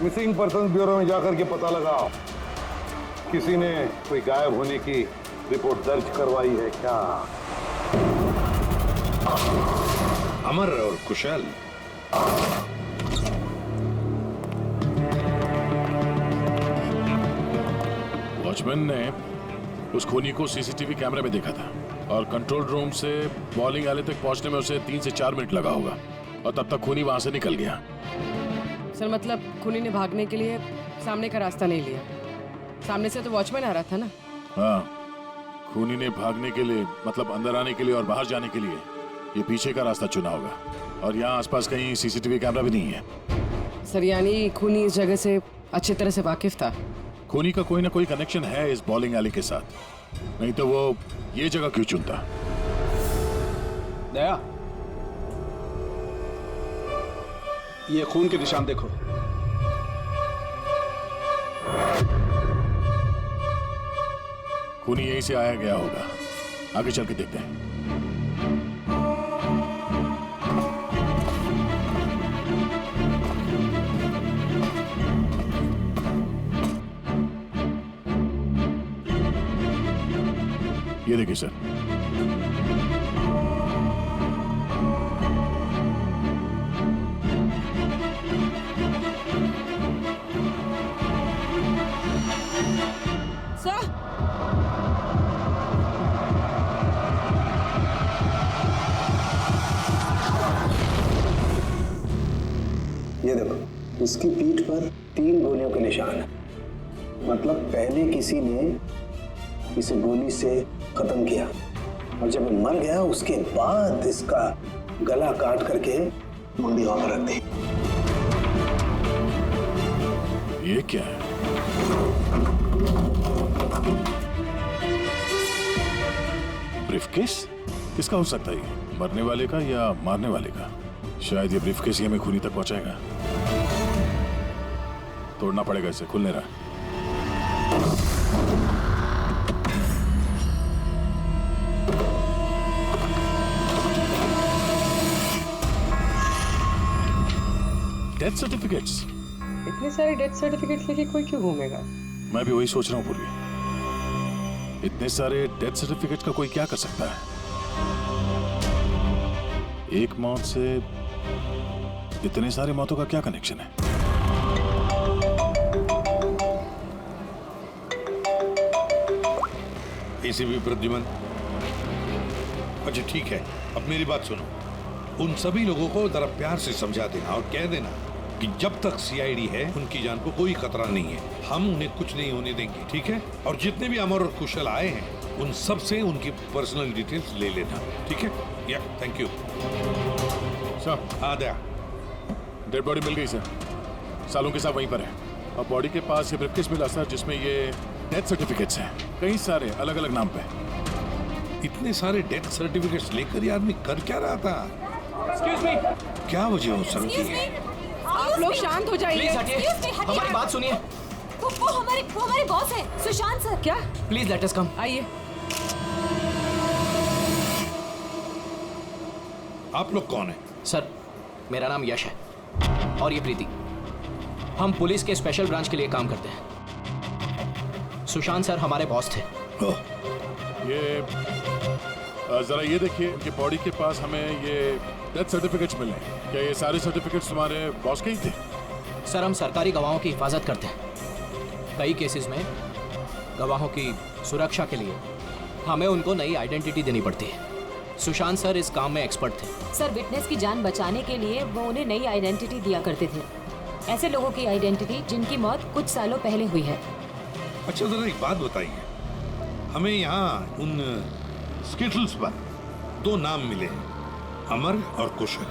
Missing person bureau में जाकर के पता लगाओ, किसी ने कोई गायब होने की रिपोर्ट दर्ज करवाई है क्या? अमर और कुशल, वॉचमैन ने उस खूनी को सीसीटीवी कैमरे में देखा था और कंट्रोल रूम से बॉलिंग एली तक पहुंचने में उसे 3 से 4 मिनट लगा होगा और तब तक खूनी वहां से निकल गया। सर मतलब खूनी ने भागने के लिए सामने का रास्ता नहीं लिया, सामने से तो वॉचमैन आ रहा था ना। हाँ, खूनी ने भागने के लिए मतलब अंदर आने के लिए और बाहर जाने के लिए ये पीछे का रास्ता चुना होगा और यहाँ आसपास कहीं सीसीटीवी कैमरा भी नहीं है। सर यानी खूनी इस जगह से अच्छी तरह से वाकिफ था। खूनी का कोई ना कोई कनेक्शन है इस बॉलिंग एली के साथ, नहीं तो वो ये जगह क्यों चुनता? दया, ये खून के निशान देखो। खूनी यहीं से आया गया होगा, आगे चल के देखते हैं। ये देखिए सर, सर ये देखो, इसकी पीठ पर 3 गोलियों के निशान है। मतलब पहले किसी ने इसे गोली से खत्म किया और जब वो मर गया उसके बाद इसका गला काट करके मुंडी वहां पर रख दी। ये क्या है? ब्रीफकेस? किसका हो सकता है ये? मरने वाले का या मारने वाले का? शायद ये ब्रीफकेस ही हमें खूनी तक पहुंचाएगा। तोड़ना पड़ेगा इसे, खुल नहीं रहा। Death certificates? इतने सारे डेथ सर्टिफिकेट्स लेके कोई क्यों घूमेगा? मैं भी वही सोच रहा हूँ पूर्वी, इतने सारे डेथ सर्टिफिकेट का कोई क्या कर सकता है? एक मौत से इतने सारे मौतों का क्या कनेक्शन है? एसीपी प्रद्युमन, अच्छा ठीक है, अब मेरी बात सुनो। उन सभी लोगों को जरा प्यार से समझा देना और कह देना कि जब तक सीआईडी है उनकी जान को कोई खतरा नहीं है, हम उन्हें कुछ नहीं होने देंगे, ठीक है? और जितने भी अमर और कुशल आए हैं उन सब से उनकी पर्सनल डिटेल्स ले लेना, ठीक है? या थैंक यू सर। हाँ दया, डेड बॉडी मिल गई सर, सालों के साथ वहीं पर है और बॉडी के पास ये ब्रीफकेस मिला सर जिसमें ये डेथ सर्टिफिकेट्स हैं, कई सारे अलग अलग नाम पे। इतने सारे डेथ सर्टिफिकेट्स लेकर ये आदमी कर क्या रहा था? Excuse me. क्या वजह हो सकती है? आप लोग शांत हो जाइए। Please हटिए, हमारी बात सुनिए। वो हमारे बॉस है, सुशांत सर। क्या? प्लीज लेट अस कम। आइए। आप लोग कौन है? सर, मेरा नाम यश है और ये प्रीति। हम पुलिस के स्पेशल ब्रांच के लिए काम करते हैं। सुशांत सर हमारे बॉस थे। ये जरा ये देखिए, इनके बॉडी के पास हमें ये डेथ सर्टिफिकेट्स मिले हैं। क्या ये सारे सर्टिफिकेट्स तुम्हारे बॉस के ही थे? सर, हम सरकारी गवाहों की हिफाजत करते हैं। कई केसेस में गवाहों की सुरक्षा के लिए हमें उनको नई आइडेंटिटी देनी पड़ती है। सुशांत सर इस काम में एक्सपर्ट थे। सर, विटनेस की जान बचाने के लिए वो उन्हें नई आइडेंटिटी दिया करते थे, ऐसे लोगों की आइडेंटिटी जिनकी मौत कुछ सालों पहले हुई है। अच्छा जरा एक बात बताइए, हमें यहाँ उन स्किटल्स पर 2 नाम मिले हैं, अमर और कुशल।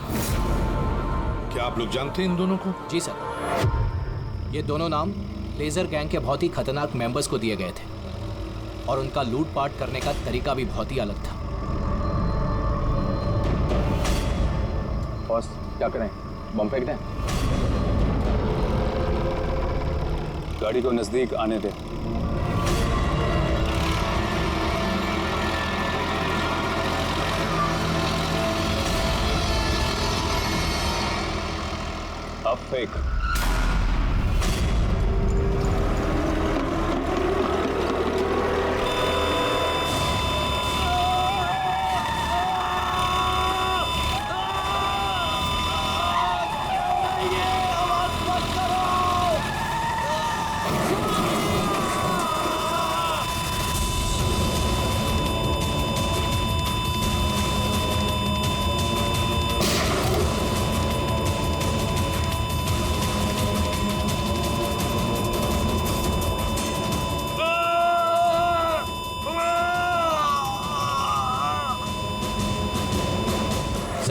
क्या आप लोग जानते हैं इन दोनों को? जी सर, ये दोनों नाम लेजर गैंग के बहुत ही खतरनाक मेंबर्स को दिए गए थे और उनका लूटपाट करने का तरीका भी बहुत ही अलग था। बॉस क्या करें, बम फेंक दें? गाड़ी को नजदीक आने दें। अब फेंक।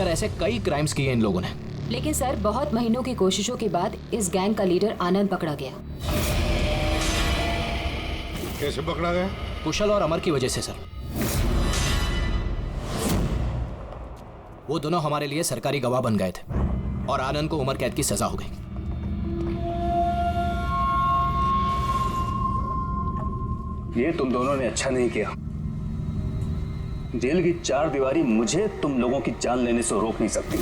सर ऐसे कई क्राइम्स किए इन लोगों ने। लेकिन सर बहुत महीनों की कोशिशों के बाद इस गैंग का लीडर आनंद पकड़ा गया। कैसे पकड़ा गया? कुशल और अमर की वजह से सर। वो दोनों हमारे लिए सरकारी गवाह बन गए थे और आनंद को उम्र कैद की सजा हो गई। ये तुम दोनों ने अच्छा नहीं किया। जेल की चार दीवारी मुझे तुम लोगों की जान लेने से रोक नहीं सकती।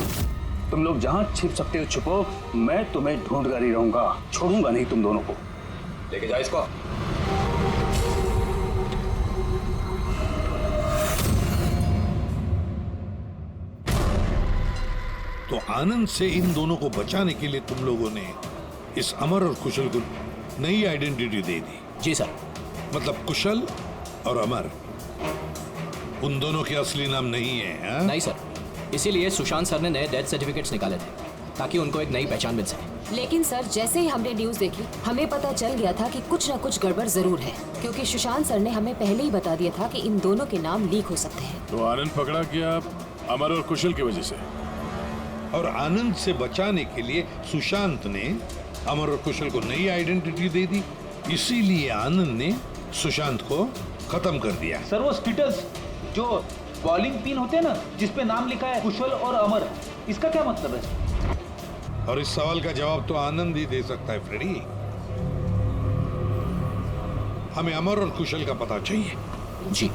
तुम लोग जहां छिप सकते हो छुपो, मैं तुम्हें ढूंढ कर ही रहूंगा, छोड़ूंगा नहीं तुम दोनों को। लेके जाओ इसको। तो आनंद से इन दोनों को बचाने के लिए तुम लोगों ने इस अमर और कुशल को नई आइडेंटिटी दे दी? जी सर। मतलब कुशल और अमर उन दोनों के असली नाम नहीं है? हा? नहीं सर, इसीलिए सुशांत सर ने नए डेथ सर्टिफिकेट्स निकाले थे ताकि उनको एक नई पहचान मिल सके। लेकिन सर जैसे ही हमने न्यूज़ देखी हमें पता चल गया था कि कुछ न कुछ गड़बड़ जरूर है, क्योंकि सुशांत सर ने हमें पहले ही बता दिया था कि इन दोनों के नाम लीक हो सकते हैं। तो आनंद पकड़ा गया अमर और कुशल की वजह से, और आनंद से बचाने के लिए सुशांत ने अमर और कुशल को नई आइडेंटिटी दे दी। इसीलिए आनंद ने सुशांत को खत्म कर दिया। सर वो स्टेटस जो बॉलिंग पिन होते हैं ना, जिसपे नाम लिखा है कुशल और अमर, इसका क्या मतलब है? और इस सवाल का जवाब तो आनंद ही दे सकता है फ्रेडी। हमें अमर और कुशल का पता चाहिए। जी।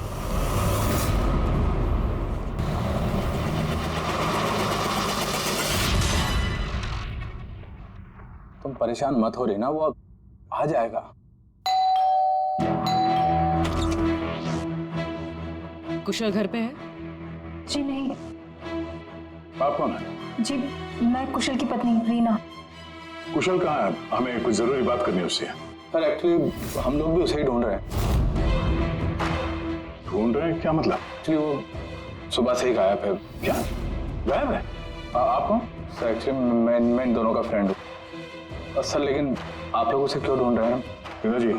तुम परेशान मत हो रही ना, वो अब आ जाएगा। कुशल घर पे है? जी नहीं। आप कौन है? जी मैं कुशल की पत्नी रीना। कुशल कहाँ है? हमें कुछ जरूरी बात करनी है उससे। सर एक्चुअली हम लोग भी उसे ही ढूंढ रहे हैं। ढूंढ रहे हैं क्या मतलब? एक्चुअली वो सुबह से ही गायब है। क्या गायब है? आप कौन? सर एक्चुअली मैं इन दोनों का फ्रेंड हूँ। सर लेकिन आप लोग उसे क्यों ढूंढ रहे हैं? रीना जी,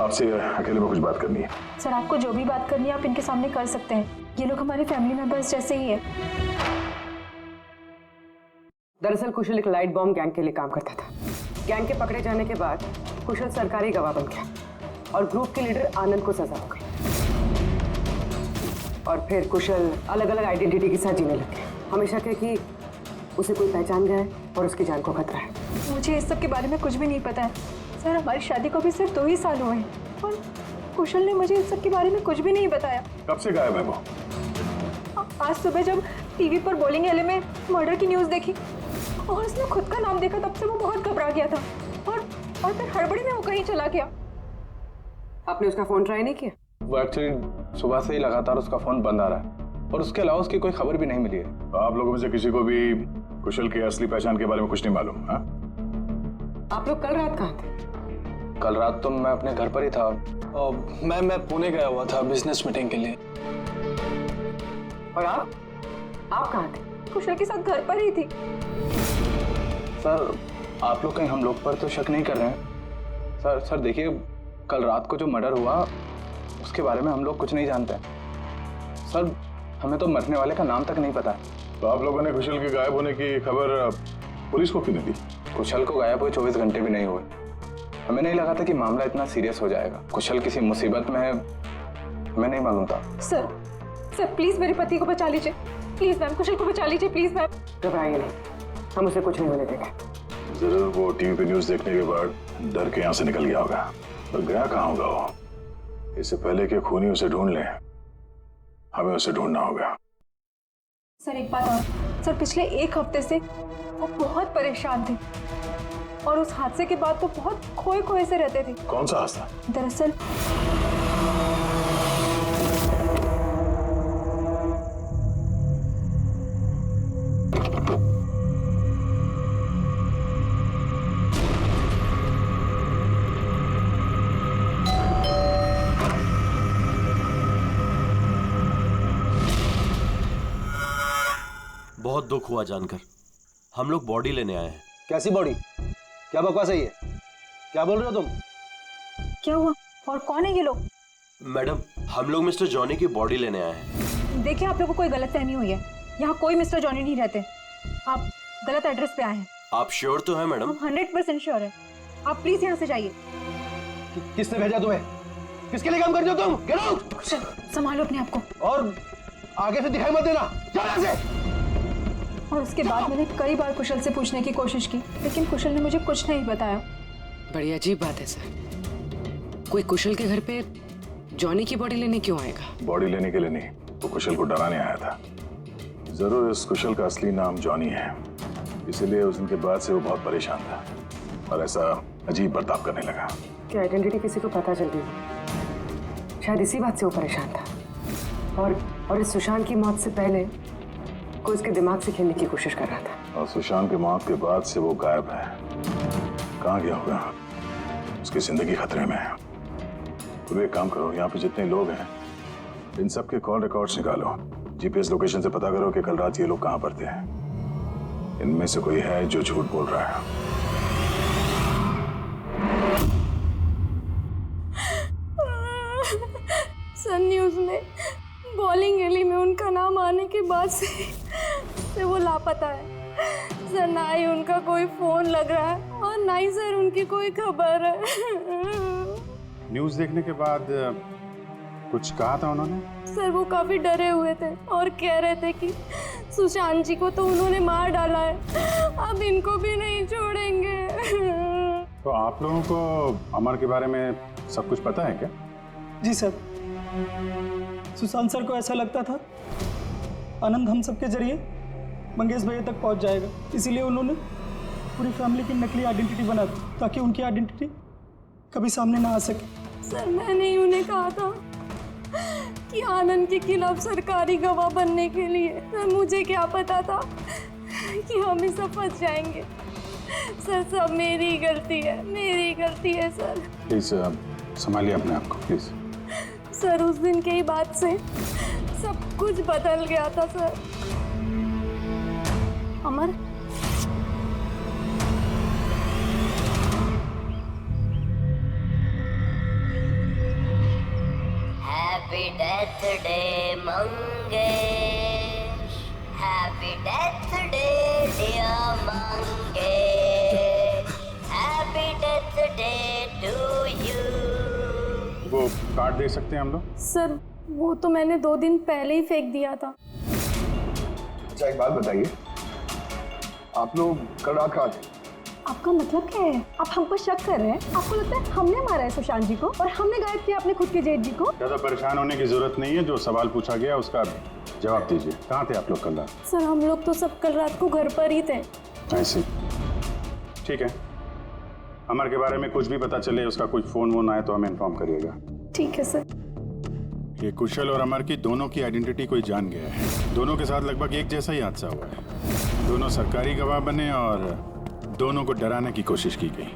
आपसे अकेले में कुछ बात करनी है। सर आपको जो भी बात करनी है आप इनके सामने कर सकते हैं, ये लोग हमारे फैमिली मेंबर्स जैसे ही है। दरअसल कुशल एक लाइट बॉम्ब गैंग के लिए काम करता था। गैंग के पकड़े जाने के बाद कुशल सरकारी गवाह बन गया और ग्रुप के लीडर आनंद को सजा हो गई। और फिर कुशल अलग अलग आइडेंटिटी के साथ जीने लग गया। हमेशा कहे कि उसे कोई पहचान गया है और उसकी जान को खतरा है। मुझे इस सब के बारे में कुछ भी नहीं पता है सर। हमारी शादी को भी सिर्फ 2 ही साल हुए हैं और कुशल ने मुझे इस सब के बारे में कुछ भी नहीं बताया। कब से गायब है वो? आज सुबह जब टीवी पर बॉलिंग एले में मर्डर की न्यूज़ देखी और उसने खुद का नाम देखा, तब से वो बहुत घबरा गया था और फिर हड़बड़ी में वो कहीं चला गया। आपने उसका फोन ट्राई नहीं किया? वो एक्चुअली सुबह से ही लगातार उसका फोन बंद आ रहा है और उसके अलावा उसकी कोई खबर भी नहीं मिली है। तो आप लोगों में से किसी को भी कुशल की असली पहचान के बारे में कुछ नहीं मालूम? हाँ? आप लोग कल रात कहाँ थे? कल रात तो मैं अपने घर पर ही था और मैं पुणे गया हुआ था बिजनेस मीटिंग के लिए। और आप कहाँ थे? कुशल के साथ घर पर ही थी। सर आप लोग कहीं हम लोग पर तो शक नहीं कर रहे हैं? सर देखिए, कल रात को जो मर्डर हुआ उसके बारे में हम लोग कुछ नहीं जानते। सर हमें तो मरने वाले का नाम तक नहीं पता। तो आप लोगों ने कुशल के गायब होने की खबर पुलिस को क्यों नहीं दी? कुशल को गायब हुए 24 घंटे भी नहीं हुए। हमें नहीं लगा था कि मामला इतना सीरियस हो जाएगा। कुशल किसी मुसीबत में है, हमें नहीं मालूम था। सर प्लीज मेरे पति को बचा लीजिए, प्लीज मैम, कुशल को बचा लीजिए प्लीज मैम। घबराइए नहीं, हम उसे कुछ नहीं होने देंगे। जरूर वो टीवी पे न्यूज देखने के बाद डर के यहाँ से निकल गया होगा। पर गया कहाँ होगा वो? इससे पहले कि खूनी उसे ढूंढ ले, हमें उसे ढूंढना होगा। सर एक बात और, सर पिछले 1 हफ्ते से वो बहुत परेशान थे और उस हादसे के बाद वो बहुत खोए से रहते थे। कौन सा हादसा? दरअसल बहुत दुख हुआ जानकर। हम लोग बॉडी लेने आए हैं। कैसी बॉडी? क्या बकवास है ये? क्या बोल रहे हो तुम? क्या हुआ और कौन है ये लोग? मैडम हम लोग मिस्टर जॉनी की बॉडी लेने आए हैं। देखिए आप लोगों को कोई गलतफहमी हुई है। यहाँ कोई मिस्टर जॉनी नहीं रहते। आप गलत एड्रेस पे आए हैं। आप श्योर तो हैं मैडम? हम 100% श्योर है। आप प्लीज यहाँ से जाइए। किसने भेजा तुम्हें? किसके लिए काम करते हो तुम? Get out! कुशल, संभालो अपने आप को। और आगे से दिखाई मत देना, जाओ यहाँ से। और उसके बाद मैंने कई बार कुशल से पूछने की कोशिश की, लेकिन कुशल ने मुझे कुछ नहीं बताया। बड़ी अजीब बात है सर, कोई कुशल के घर पे जॉनी की बॉडी लेने क्यों आएगा? बॉडी लेने के लिए नहीं, वो कुशल को डराने आया था। जरूर इस कुशल का असली नाम जॉनी है, इसीलिए उस दिन के बाद से वो बहुत परेशान था और ऐसा अजीब बर्ताव करने लगा। कि आइडेंटिटी किसी को पता चल गई, शायद इसी बात से वो परेशान था। और इस सुशांत की मौत से पहले कोई उसके दिमाग से खेलने की कोशिश कर रहा था। और सुशांत की मौत के बाद से वो गायब है। कहाँ गया होगा? उसकी जिंदगी खतरे में है। तो एक काम करो, यहाँ पे जितने लोग हैं इन सब के कॉल रिकॉर्ड्स निकालो, जीपीएस लोकेशन से पता करो कि कल रात ये लोग कहाँ पर थे। इनमें से कोई है जो झूठ बोल रहा है। सन न्यूज़ में बॉलिंग एली में उनका नाम आने के बाद से वो लापता है सर। ना ही उनका कोई फोन लग रहा है और ना ही सर उनकी कोई खबर है। न्यूज़ देखने के बाद कुछ कहा था उन्होंने? सर वो काफी डरे हुए थे और कह रहे थे कि सुशांत जी को तो उन्होंने मार डाला है, अब इनको भी नहीं छोड़ेंगे। तो आप लोगों को अमर के बारे में सब कुछ पता है क्या? जी सर, सुशांत सर को ऐसा लगता था आनंद हम सबके जरिए मंगेश भैया तक पहुंच जाएगा, इसीलिए उन्होंने पूरी फैमिली की नकली आइडेंटिटी बना दी ताकि उनकी आइडेंटिटी कभी सामने ना आ सके। सर मैंने ही उन्हें कहा था कि आनंद के खिलाफ सरकारी गवाह बनने के लिए। सर मुझे क्या पता था कि हम ही सब फंस जाएंगे। सर सब मेरी गलती है, मेरी गलती है सर। प्लीज संभालिए अपने आप को प्लीज। सर उस दिन के ही बाद से सब कुछ बदल गया था sir. Amar happy death day Mangesh, happy death day dear Mangesh, happy death day to you. वो कार्ड दे सकते हैं हम लोग? सर वो तो मैंने 2 दिन पहले ही फेंक दिया था। अच्छा एक बात बताइए, आप लोग कल रात कहाँ थे? आपका मतलब क्या है? आप हम पर शक कर रहे हैं? आपको लगता है हमने मारा है सुशांत जी को और हमने गायब किया अपने खुद के जेठ जी को? ज्यादा परेशान होने की जरूरत नहीं है, जो सवाल पूछा गया उसका जवाब दीजिए। कहाँ थे आप लोग कल रात? सर हम लोग तो सब कल रात को घर पर ही थे। ऐसे ठीक है, अमर के बारे में कुछ भी पता चले, उसका कुछ फोन वोन आए तो हमें इन्फॉर्म करिएगा। ठीक है सर। ये कुशल और अमर की दोनों की आइडेंटिटी कोई जान गया है। दोनों के साथ लगभग एक जैसा ही हादसा हुआ है। दोनों सरकारी गवाह बने और दोनों को डराने की कोशिश की गई।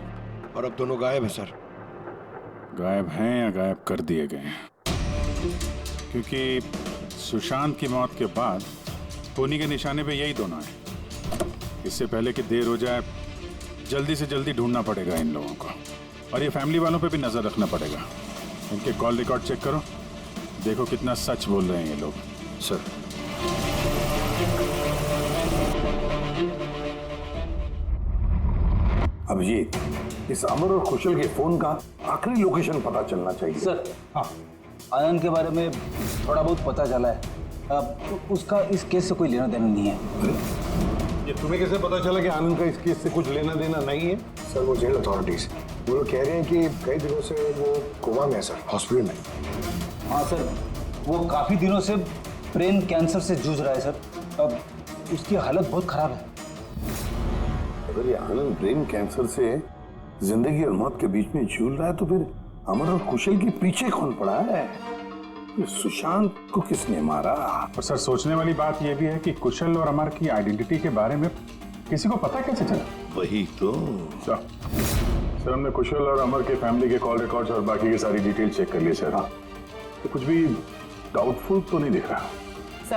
और अब दोनों गायब है सर। गायब हैं या गायब कर दिए गए हैं? क्योंकि सुशांत की मौत के बाद पुनी के निशाने पे यही दोनों हैं। इससे पहले कि देर हो जाए, जल्दी से जल्दी ढूंढना पड़ेगा इन लोगों को। और ये फैमिली वालों पे भी नजर रखना पड़ेगा। इनके कॉल रिकॉर्ड चेक करो, देखो कितना सच बोल रहे हैं ये लोग। सर अभिजीत, इस अमर और कुशल के फोन का आखिरी लोकेशन पता चलना चाहिए। सर हाँ, आनंद के बारे में थोड़ा बहुत पता चला है। अब उसका इस केस से कोई लेना देना नहीं है। ये तुम्हें कैसे पता चला कि आनंद का इस केस से कुछ लेना देना नहीं है? सर वो जेल अथॉरिटीज, वो लोग कह रहे हैं कि कई दिनों से वो कोमा में है सर, हॉस्पिटल में। हाँ सर, वो काफ़ी दिनों से ब्रेन कैंसर से जूझ रहा है सर। अब उसकी हालत बहुत खराब है। अगर ये आनंद ब्रेन कैंसर से जिंदगी और मौत के बीच में झूल रहा है तो फिर अमर और कुशल के पीछे कौन पड़ा है? ये सुशांत को किसने मारा? और सर सोचने वाली बात यह भी है कि कुशल और अमर की आइडेंटिटी के बारे में किसी को पता कैसे चला? वही तो। सर हमने कुशल और अमर के फैमिली के कॉल रिकॉर्ड्स और बाकी की सारी डिटेल चेक कर ली सर। हाँ, तो कुछ भी डाउटफुल तो नहीं दिख रहा। सर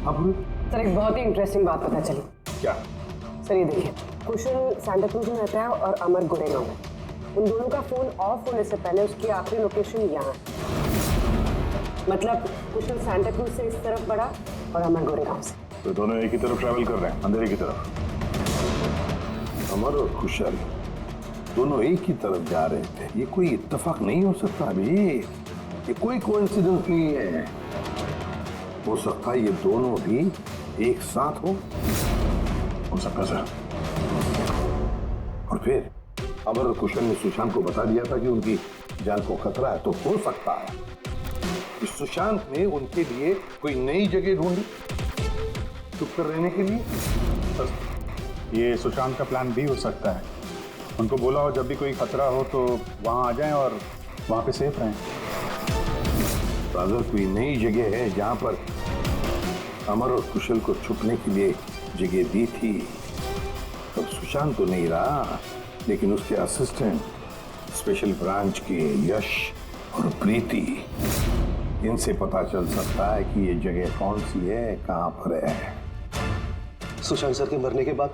अब सर एक बहुत ही इंटरेस्टिंग बात पता चली। क्या? सर ये देखिए, कुशल सैंटा क्रूज में रहता है और अमर गुड़ेगांव में। उन दोनों का फोन ऑफ होने से पहले उसकी आखिरी लोकेशन यहाँ है। मतलब कुशल सैंटा क्रूज से इस तरफ बढ़ा और अमर गुड़ेगांव से। तो दोनों एक ही तरफ ट्रैवल कर रहे हैं, अंधेरे की तरफ। अमर और कुशल दोनों एक ही तरफ जा रहे थे। ये कोई इत्तेफाक नहीं हो सकता अभी, ये कोई कोइंसिडेंस नहीं है। हो सकता है ये दोनों भी एक साथ हो सकता सर। और फिर अमर और कुशल ने सुशांत को बता दिया था कि उनकी जान को खतरा है, तो हो सकता है कि सुशांत ने उनके लिए कोई नई जगह ढूंढी चुप कर रहने के लिए। ये सुशांत का प्लान भी हो सकता है। उनको बोला हो जब भी कोई खतरा हो तो वहां आ जाएं और वहां पे सेफ रहें। तो अगर कोई नई जगह है जहां पर अमर और कुशल को छुपने के लिए जगह दी थी, तो सुशांत तो नहीं रहा, लेकिन उसके असिस्टेंट स्पेशल ब्रांच के यश और प्रीति, इनसे पता चल सकता है कि ये जगह कौन सी है, कहां पर है। सुशांत सर के मरने के बाद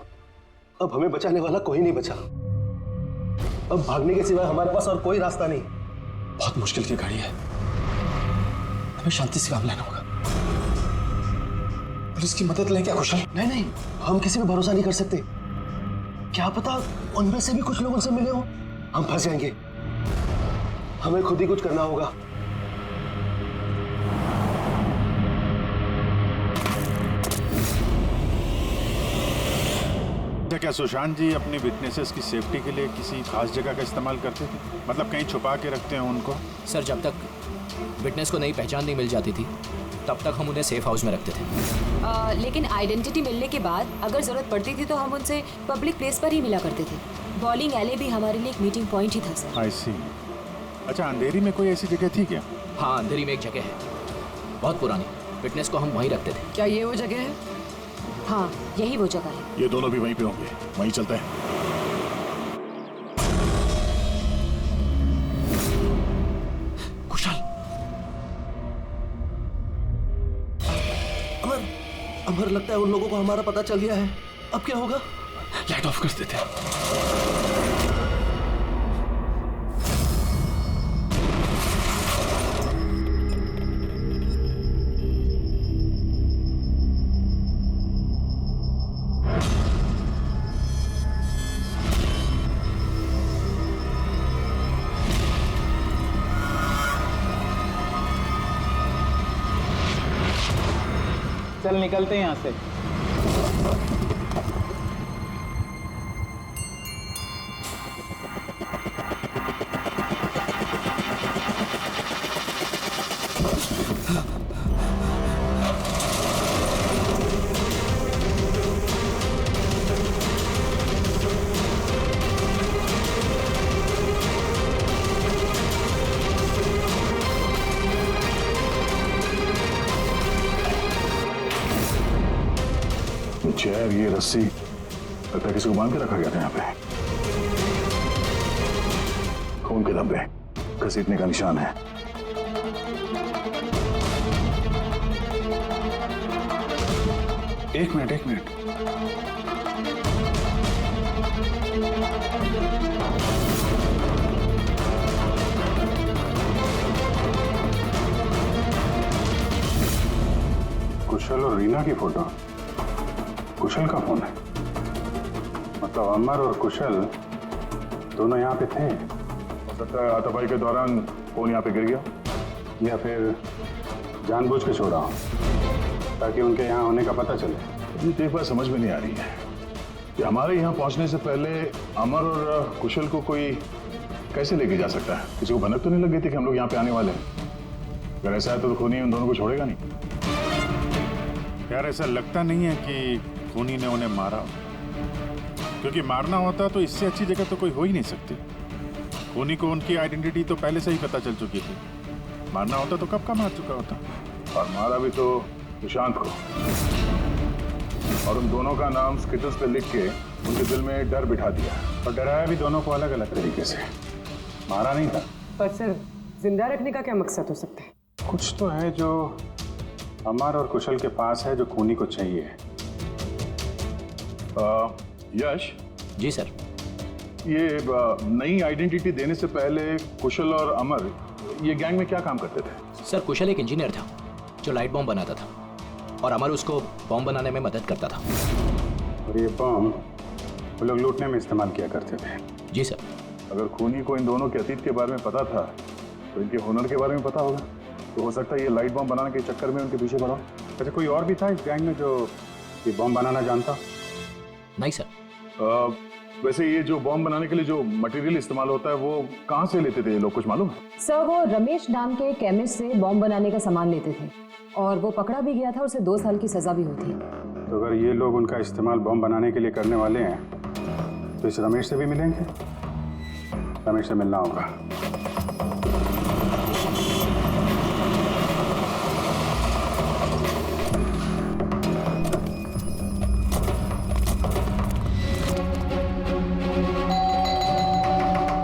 अब हमें बचाने वाला कोई नहीं बचा। अब भागने के सिवाय हमारे पास और कोई रास्ता नहीं। बहुत मुश्किल की घड़ी है, हमें शांति से काम लेना होगा। पुलिस की मदद लें क्या कुशल? नहीं नहीं, हम किसी पे भरोसा नहीं कर सकते। क्या पता उनमें से भी कुछ लोग उनसे मिले हो, हम फंस जाएंगे। हमें खुद ही कुछ करना होगा। क्या सुशांत जी अपने विटनेसेस की सेफ्टी के लिए किसी खास जगह का इस्तेमाल करते थे? मतलब कहीं छुपा के रखते हैं उनको? सर, जब तक विटनेस को नई पहचान नहीं मिल जाती थी तब तक हम उन्हें सेफ हाउस में रखते थे। लेकिन आइडेंटिटी मिलने के बाद अगर जरूरत पड़ती थी तो हम उनसे पब्लिक प्लेस पर ही मिला करते थे। बॉलिंग एले भी हमारे लिए एक मीटिंग पॉइंट ही था सर। आई सी। अच्छा, अंधेरी में कोई ऐसी जगह थी क्या? हाँ, अंधेरी में एक जगह है, बहुत पुरानी। विटनेस को हम वहीं रखते थे। क्या ये वो जगह है? हाँ, यही वो जगह है। ये दोनों भी वहीं पे होंगे, वहीं चलते हैं। कुशल, अमर लगता है उन लोगों को हमारा पता चल गया है। अब क्या होगा? लाइट ऑफ कर देते हैं। चल निकलते हैं यहाँ से। चेयर, ये रस्सी, लगता है किसी को बांध के रखा गया था यहाँ पे। खून के धब्बे, घसीटने का निशान है। एक मिनट। कुशल और रीना की फोटो। कुशल का फोन है, मतलब अमर और कुशल दोनों यहाँ पे थे। हो सकता है हाथापाई के दौरान फोन यहाँ पे गिर गया, या फिर जानबूझ के छोड़ा ताकि उनके यहाँ होने का पता चले। मुझे एक बात समझ में नहीं आ रही है कि हमारे यहाँ पहुँचने से पहले अमर और कुशल को कोई कैसे लेके जा सकता है? किसी को भनक तो नहीं लग गई थी कि हम लोग यहाँ पे आने वाले हैं? अगर ऐसा है तो खूनी उन दोनों को छोड़ेगा नहीं। यार, ऐसा लगता नहीं है कि खूनी ने उन्हें मारा, क्योंकि मारना होता तो इससे अच्छी जगह तो कोई हो ही नहीं सकती। खूनी को उनकी आइडेंटिटी तो पहले से ही पता चल चुकी थी। मारना होता तो कब का मार चुका होता। और मारा भी तो सुशांत को, और उन दोनों का नाम स्किटल्स पे लिख के उनके दिल में डर बिठा दिया। और डराया भी दोनों को अलग अलग तरीके से, मारा नहीं था। पर सर, जिंदा रखने का क्या मकसद हो सकता है? कुछ तो है जो अमर और कुशल के पास है जो खूनी को चाहिए। यश जी सर। ये नई आइडेंटिटी देने से पहले कुशल और अमर ये गैंग में क्या काम करते थे? सर, कुशल एक इंजीनियर था जो लाइट बॉम्ब बनाता था। और अमर उसको बॉम्ब बनाने में मदद करता था। और ये बॉम्ब वो लोग लूटने में इस्तेमाल किया करते थे। जी सर। अगर खूनी को इन दोनों के अतीत के बारे में पता था तो इनके हुनर के बारे में पता होगा। तो हो सकता है ये लाइट बॉम्ब बनाने के चक्कर में उनके पीछे पड़ा। अच्छा, कोई और भी था इस गैंग में जो ये बॉम्ब बनाना जानता? नहीं सर। वैसे ये जो बॉम्ब बनाने के लिए जो मटेरियल इस्तेमाल होता है वो कहाँ से लेते थे ये लोग, कुछ मालूम है? सर वो रमेश नाम के केमिस्ट से बॉम्ब बनाने का सामान लेते थे और वो पकड़ा भी गया था और उसे 2 साल की सजा भी हुई थी। तो अगर ये लोग उनका इस्तेमाल बॉम्ब बनाने के लिए करने वाले हैं तो इस रमेश से भी मिलेंगे। रमेश से मिलना होगा।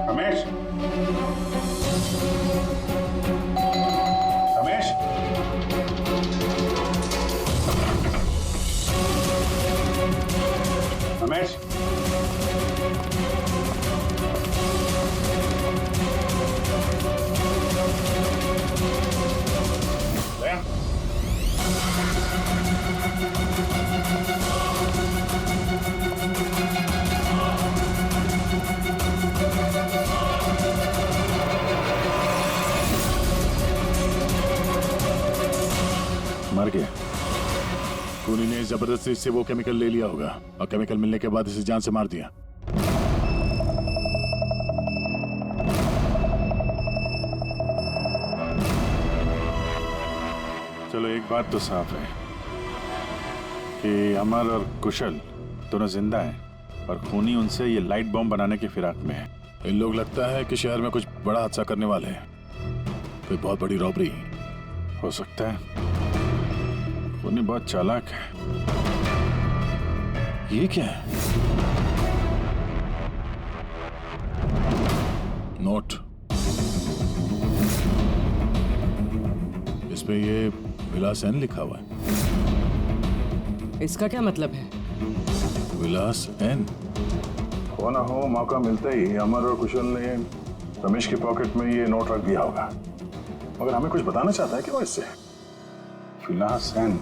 रमेश, रमेश, रमेश, मर गया। खूनी ने जबरदस्ती से वो केमिकल ले लिया होगा और केमिकल मिलने के बाद इसे जान से मार दिया। चलो एक बात तो साफ है कि अमर और कुशल दोनों जिंदा हैं और खूनी उनसे ये लाइट बॉम्ब बनाने की फिराक में है। इन लोग लगता है कि शहर में कुछ बड़ा हादसा करने वाले हैं, कोई बहुत बड़ी रॉबरी। हो सकता है। खूनी बहुत चालाक है। ये क्या है? नोट, इस पे ये विलास एन लिखा हुआ है। इसका क्या मतलब है? विलास एन। हो ना हो, मौका मिलते ही अमर और कुशल ने रमेश की पॉकेट में ये नोट रख दिया होगा। मगर हमें कुछ बताना चाहता है कि वो इससे विलास एन।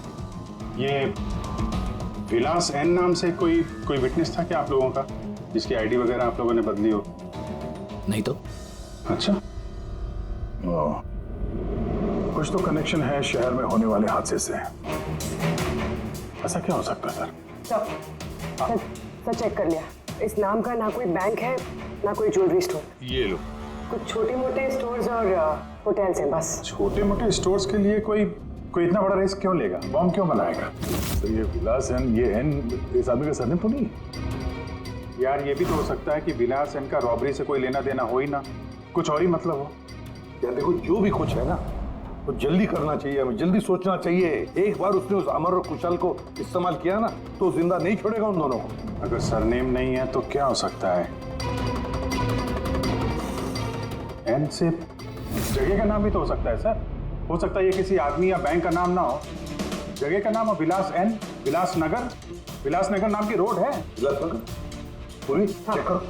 ये विलास एन नाम से कोई विटनेस था क्या आप लोगों का, जिसकी आईडी वगैरह आप लोगों ने बदली हो? नहीं तो। अच्छा, कुछ तो कनेक्शन है शहर में होने वाले हादसे से। ऐसा क्या हो सकता है सर? सर चेक कर लिया। इस नाम का ना कोई बैंक है ना कोई ज्वेलरी स्टोर। ये लो। कुछ छोटे मोटे स्टोर्स और होटल्स हैं बस। छोटे मोटे स्टोर्स के लिए कोई इतना बड़ा रिस्क क्यों लेगा? बॉम्ब क्यों बनाएगा? तो ये विलास एन, ये एन इस आदमी का सरनेम तो नहीं? यार ये भी तो हो सकता है कि विलास एन का रॉबरी से कोई लेना देना हो ही ना, कुछ और ही मतलब हो। यार देखो, जो भी कुछ है ना वो जल्दी करना चाहिए, हमें जल्दी सोचना चाहिए। एक बार उसने उस अमर और कुशल को इस्तेमाल किया ना तो जिंदा नहीं छोड़ेगा उन दोनों को। अगर सरनेम नहीं है तो क्या हो सकता है? एन से जगह का नाम भी तो हो सकता है सर। हो सकता है ये किसी आदमी या बैंक का नाम ना हो, जगह का नाम हो विलास एन, विलास नगर नाम की रोड है। विलास नगर पूरी चेक करो।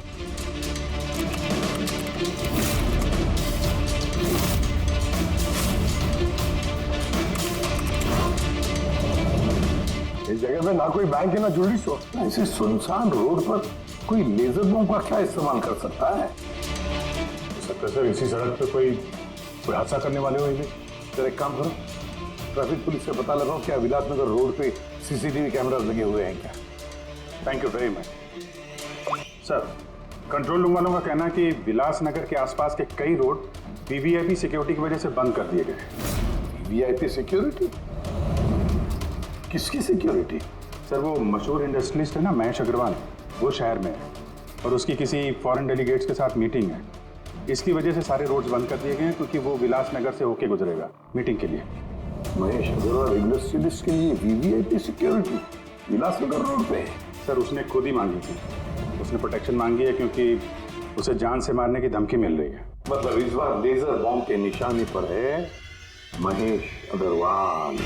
इस जगह में ना कोई बैंक है ना ज्वेलरी स्टोर। ऐसे सुनसान रोड पर कोई लेजर बम का क्या इस्तेमाल कर सकता है? हो सकता है सर इसी सड़क पे कोई हादसा करने वाले हो ये। सर एक काम करो, ट्रैफिक पुलिस से पता लगाओ क्या विलासनगर रोड पे सीसीटीवी कैमरास लगे हुए हैं क्या। Thank you very much sir. Control room वालों का कहना है कि विलासनगर के आसपास के कई रोड वीवीआईपी सिक्योरिटी की वजह से बंद कर दिए गए। VVIP security? किसकी सिक्योरिटी? सर वो मशहूर इंडस्ट्रियलिस्ट है ना महेश अग्रवाल, वो शहर में है और उसकी किसी फॉरेन डेलीगेट्स के साथ मीटिंग है। इसकी वजह से सारे रोड्स बंद कर दिए गए हैं क्योंकि वो विलासनगर से होके गुजरेगा मीटिंग के लिए। महेश अग्रवाल इंडस्ट्रियलिस्ट के लिए वीवीआईपी सिक्योरिटी विलासनगर रोड पे? सर उसने खुद ही मांगी थी, उसने प्रोटेक्शन मांगी है क्योंकि उसे जान से मारने की धमकी मिल रही है। मतलब इस बार लेजर बॉम्ब के निशाने पर है महेश अग्रवाल।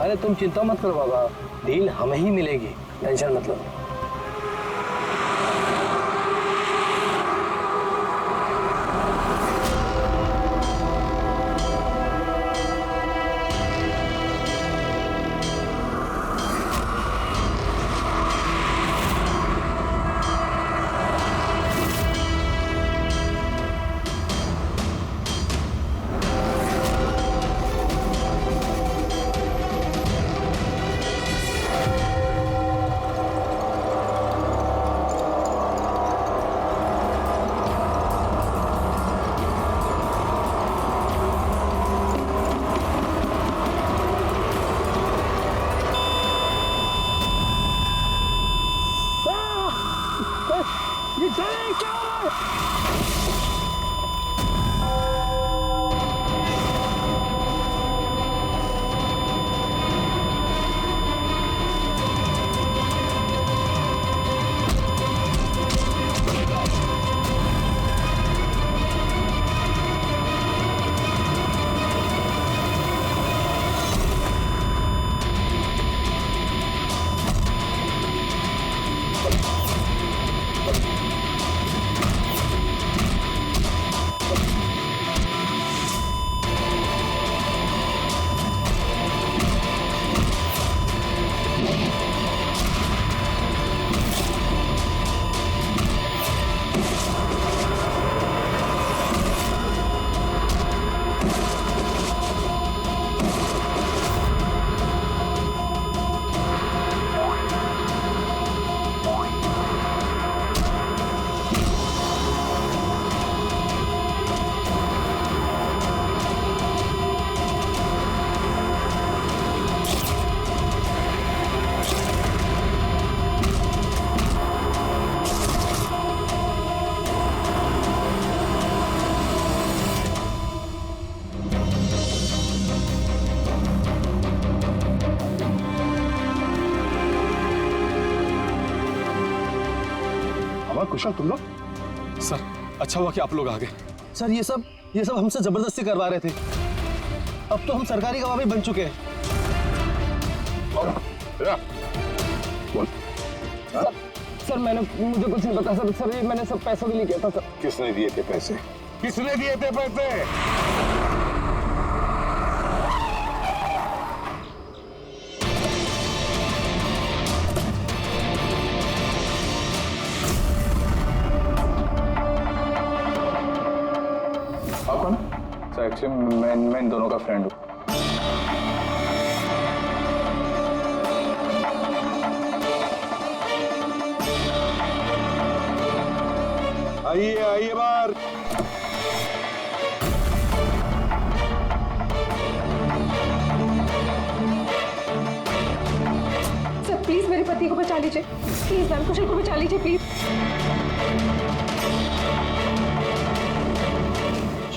अरे तुम चिंता मत करो बाबा, डील हमें ही मिलेगी, टेंशन मत लो। कुशल तुम लोग? सर अच्छा हुआ कि आप लोग आ गए। सर ये सब हमसे जबरदस्ती करवा रहे थे। अब तो हम सरकारी गवाह भी बन चुके हैं। सर मुझे कुछ नहीं पता सर ये मैंने सब पैसा भी नहीं किया था सर। किसने दिए थे पैसे? किसने दिए थे पैसे? एक्चुअली मैं इन दोनों का फ्रेंड हूँ। आइए बाहर। सर प्लीज मेरे पति को बचा लीजिए, प्लीज मैम, कुशल को बचा लीजिए प्लीज।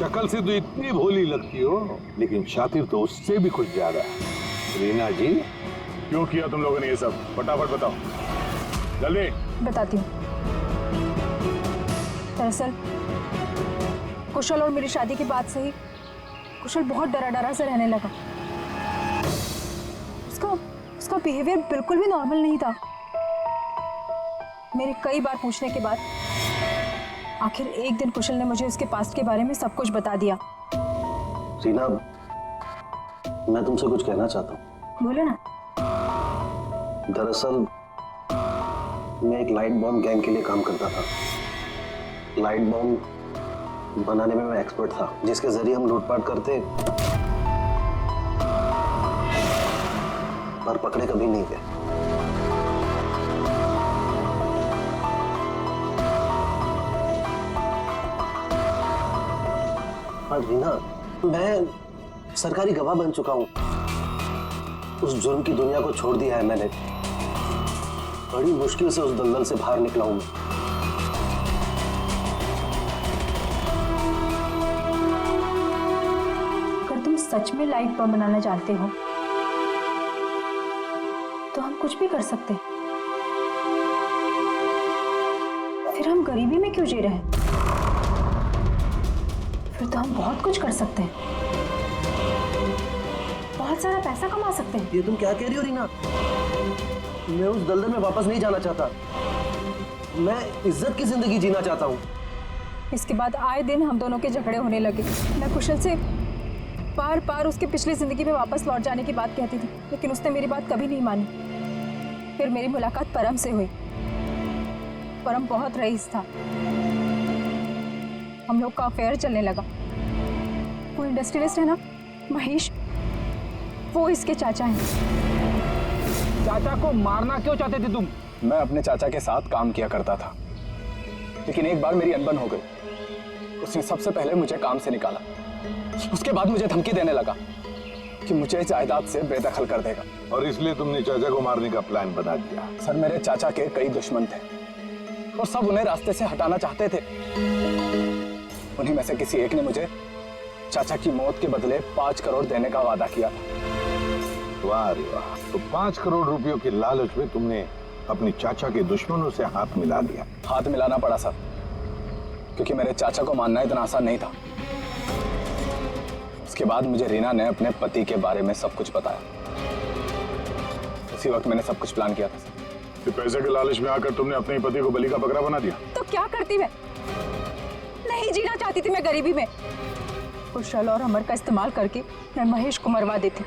शक्ल से तो इतनी भोली लगती हो, लेकिन शातिर तो उससे भी कुछ ज्यादा। रीना जी, क्यों किया तुम लोगों ने ये सब? फटाफट बताओ, जल्दी। बताती हूँ। दरअसल कुशल और मेरी शादी के बाद से ही कुशल बहुत डरा से रहने लगा। उसका बिहेवियर बिल्कुल भी नॉर्मल नहीं था। मेरे कई बार पूछने के बाद आखिर एक दिन कुशल ने मुझे उसके पास्ट के बारे में सब कुछ बता दिया। रीना, मैं तुमसे कुछ कहना चाहता हूँ। बोलो ना। दरअसल मैं एक लाइट बॉम्ब गैंग के लिए काम करता था। लाइट बॉम्ब बनाने में मैं एक्सपर्ट था, जिसके जरिए हम लूटपाट करते पर पकड़े कभी नहीं गए। पर रीना, मैं सरकारी गवाह बन चुका हूं। उस जुर्म की दुनिया को छोड़ दिया है मैंने। बड़ी मुश्किल से उस दलदल से बाहर निकला हूं मैं। अगर तुम सच में लाइट बम बनाना जानते हो तो हम कुछ भी कर सकते हैं। फिर हम गरीबी में क्यों जी रहे हैं? फिर तो हम बहुत कुछ कर सकते हैं, बहुत बहुत सारा पैसा कमा सकते हैं। ये तुम क्या कह रही हो रीना? मैं उस दलदल में वापस नहीं जाना चाहता। मैं इज्जत की जिंदगी जीना चाहता हूँ। इसके बाद आए दिन हम दोनों के झगड़े होने लगे। मैं कुशल से बार बार उसकी पिछली जिंदगी में वापस लौट जाने की बात कहती थी, लेकिन उसने मेरी बात कभी नहीं मानी। फिर मेरी मुलाकात परम से हुई। परम बहुत रईस था। हम लोग का अफेयर चलने लगा। वो इंडस्ट्रियलिस्ट है ना महेश, वो इसके चाचा हैं। चाचा को मारना क्यों चाहते थे तुम? मैं अपने चाचा के साथ काम किया करता था, लेकिन एक बार मेरी अनबन हो गई। उसने सबसे पहले मुझे काम से निकाला। उसके बाद मुझे धमकी देने लगा कि मुझे जायदाद से बेदखल कर देगा। और इसलिए तुमने चाचा को मारने का प्लान बना दिया? सर, मेरे चाचा के कई दुश्मन थे और सब उन्हें रास्ते से हटाना चाहते थे। उन्हीं में से किसी एक ने मुझे चाचा की मौत के बदले 5 करोड़ देने का वादा किया था। वाह रे वाह! तो 5 करोड़ रुपयों के लालच में तुमने अपने चाचा के दुश्मनों से हाथ मिला लिया। हाथ मिलाना पड़ा सर, क्योंकि मेरे चाचा को मानना इतना आसान नहीं था। उसके बाद मुझे रीना ने अपने पति के बारे में सब कुछ बताया। उसी वक्त मैंने सब कुछ प्लान किया था सर। तो पैसे के लालच में आकर तुमने अपने पति को बलि का बकरा बना दिया? तो क्या करती मैं? नहीं जीना चाहती थी मैं गरीबी में। कुशल और अमर का इस्तेमाल करके मैं महेश को मरवा देती।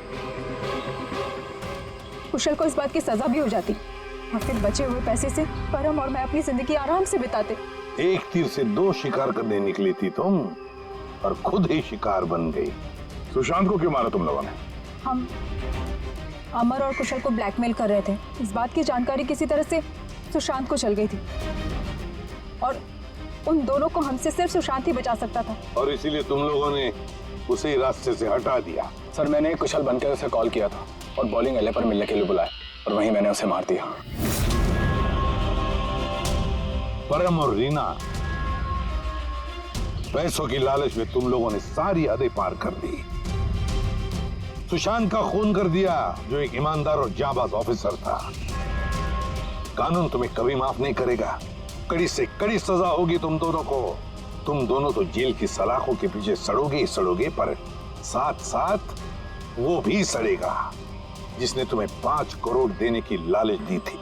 कुशल को इस बात की सजा भी हो जाती और फिर बचे हुए पैसे से परम और मैं अपनी जिंदगी आराम से बिताते। एक तीर से 2 शिकार करने निकली थी तुम और खुद ही शिकार बन गई। सुशांत को क्यों मारा तुम लोगों ने? हम अमर और कुशल को ब्लैकमेल कर रहे थे। इस बात की जानकारी किसी तरह से सुशांत को चल गई थी और उन दोनों को हमसे सिर्फ सुशांत ही बचा सकता था। और इसीलिए तुम लोगों ने उसे रास्ते से हटा दिया। सर, मैंने कुशल बनकर उसे कॉल किया था और बॉलिंग एले पर मिलने के लिए बुलाया और वहीं मैंने उसे मार दिया। परम और रीना, पैसों की लालच में तुम लोगों ने सारी हदें पार कर दी। सुशांत का खून कर दिया, जो एक ईमानदार और जाबाज ऑफिसर था। कानून तुम्हें कभी माफ नहीं करेगा। कड़ी से कड़ी सजा होगी तुम दोनों को। तुम दोनों तो जेल की सलाखों के पीछे सड़ोगे ही सड़ोगे, पर साथ साथ वो भी सड़ेगा जिसने तुम्हें 5 करोड़ देने की लालच दी थी।